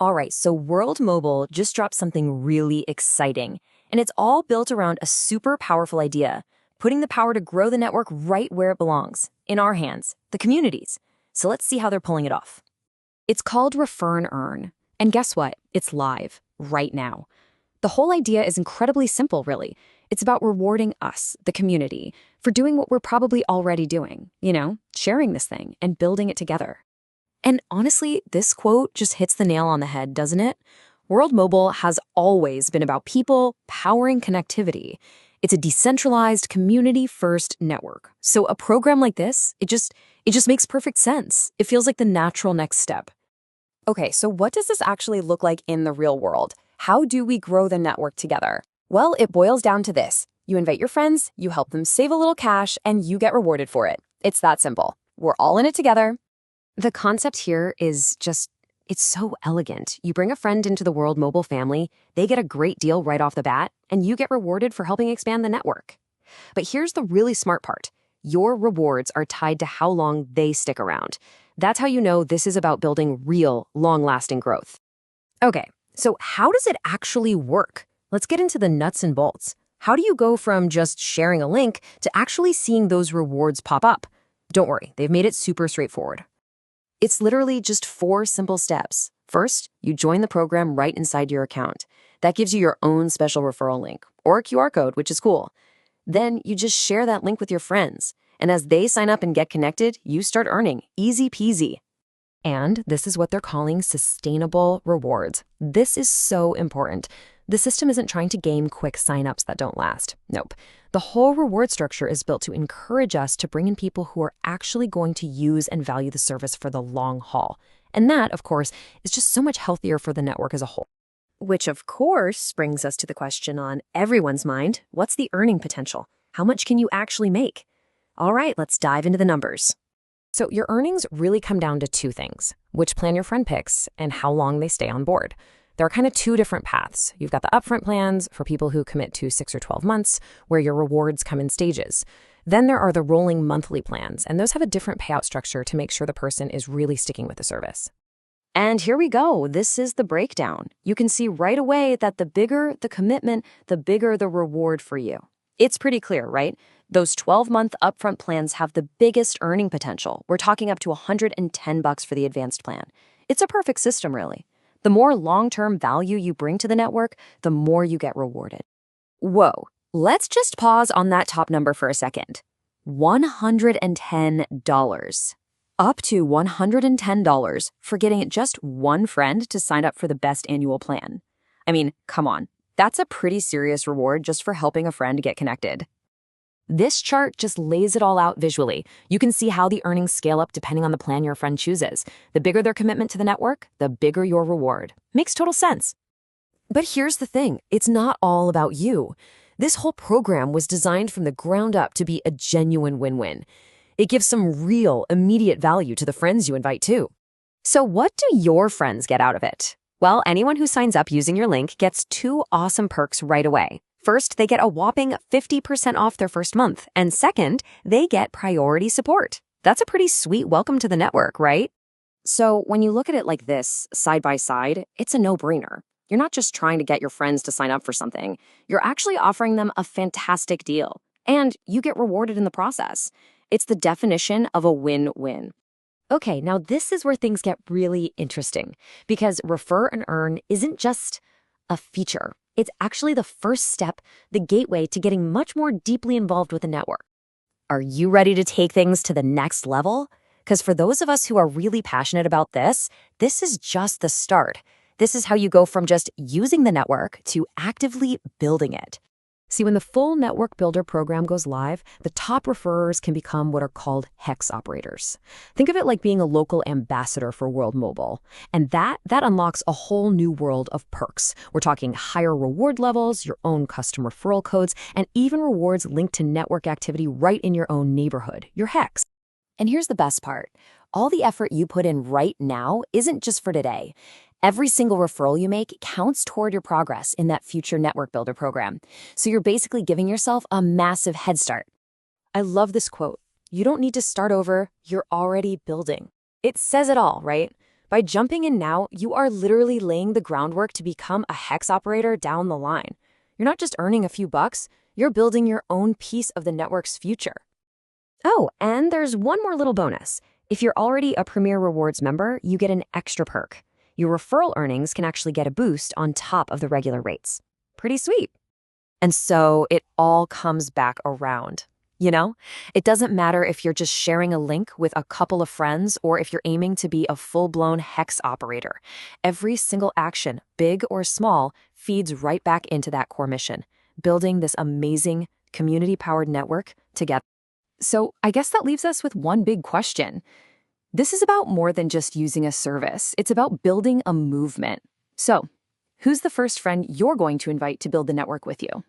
All right, so World Mobile just dropped something really exciting, and it's all built around a super powerful idea, putting the power to grow the network right where it belongs, in our hands, the communities. So let's see how they're pulling it off. It's called Refer and Earn. And guess what? It's live, right now. The whole idea is incredibly simple, really. It's about rewarding us, the community, for doing what we're probably already doing, sharing this thing and building it together. And honestly, this quote just hits the nail on the head, doesn't it? World Mobile has always been about people powering connectivity. It's a decentralized, community-first network. So a program like this, it just makes perfect sense. It feels like the natural next step. Okay, so what does this actually look like in the real world? How do we grow the network together? Well, it boils down to this. You invite your friends, you help them save a little cash, and you get rewarded for it. It's that simple. We're all in it together. The concept here is it's so elegant. You bring a friend into the World Mobile family, they get a great deal right off the bat, and you get rewarded for helping expand the network. But here's the really smart part. Your rewards are tied to how long they stick around. That's how you know this is about building real, long-lasting growth. Okay, so how does it actually work? Let's get into the nuts and bolts. How do you go from just sharing a link to actually seeing those rewards pop up? Don't worry, they've made it super straightforward. It's literally just 4 simple steps. First, you join the program right inside your account. That gives you your own special referral link, or a QR code, which is cool. Then you just share that link with your friends. And as they sign up and get connected, you start earning. Easy peasy. And this is what they're calling sustainable rewards. This is so important. The system isn't trying to game quick signups that don't last. Nope. The whole reward structure is built to encourage us to bring in people who are actually going to use and value the service for the long haul. And that, of course, is just so much healthier for the network as a whole. Which, of course, brings us to the question on everyone's mind, what's the earning potential? How much can you actually make? All right, let's dive into the numbers. So your earnings really come down to 2 things, which plan your friend picks and how long they stay on board. There are kind of 2 different paths. You've got the upfront plans for people who commit to 6 or 12 months, where your rewards come in stages. Then there are the rolling monthly plans, and those have a different payout structure to make sure the person is really sticking with the service. And here we go. This is the breakdown. You can see right away that the bigger the commitment, the bigger the reward for you. It's pretty clear, right? Those 12-month upfront plans have the biggest earning potential. We're talking up to $110 for the advanced plan. It's a perfect system, really. The more long-term value you bring to the network, the more you get rewarded. Whoa, let's just pause on that top number for a second. $110. Up to $110 for getting just one friend to sign up for the best annual plan. I mean, come on. That's a pretty serious reward just for helping a friend get connected. This chart just lays it all out visually. You can see how the earnings scale up depending on the plan your friend chooses. The bigger their commitment to the network, the bigger your reward. Makes total sense. But here's the thing. It's not all about you. This whole program was designed from the ground up to be a genuine win-win. It gives some real, immediate value to the friends you invite too. So what do your friends get out of it? Well, anyone who signs up using your link gets 2 awesome perks right away. First, they get a whopping 50% off their first month. And second, they get priority support. That's a pretty sweet welcome to the network, right? So when you look at it like this, side by side, it's a no-brainer. You're not just trying to get your friends to sign up for something. You're actually offering them a fantastic deal. And you get rewarded in the process. It's the definition of a win-win. Okay, now this is where things get really interesting. Because Refer and Earn isn't just a feature. It's actually the first step, the gateway to getting much more deeply involved with the network. Are you ready to take things to the next level? Because for those of us who are really passionate about this is just the start. This is how you go from just using the network to actively building it. See, when the full Network Builder program goes live, the top referrers can become what are called HEX operators. Think of it like being a local ambassador for World Mobile. And that unlocks a whole new world of perks. We're talking higher reward levels, your own custom referral codes, and even rewards linked to network activity right in your own neighborhood, your HEX. And here's the best part. All the effort you put in right now isn't just for today. Every single referral you make counts toward your progress in that future Network Builder program. So you're basically giving yourself a massive head start. I love this quote. You don't need to start over, you're already building. It says it all, right? By jumping in now, you are literally laying the groundwork to become a Hex operator down the line. You're not just earning a few bucks, you're building your own piece of the network's future. Oh, and there's one more little bonus. If you're already a Premier Rewards member, you get an extra perk. Your referral earnings can actually get a boost on top of the regular rates. Pretty sweet. And so it all comes back around. You know, it doesn't matter if you're just sharing a link with a couple of friends or if you're aiming to be a full-blown Hex operator. Every single action, big or small, feeds right back into that core mission, building this amazing community-powered network together. So I guess that leaves us with one big question. This is about more than just using a service. It's about building a movement. So, who's the first friend you're going to invite to build the network with you?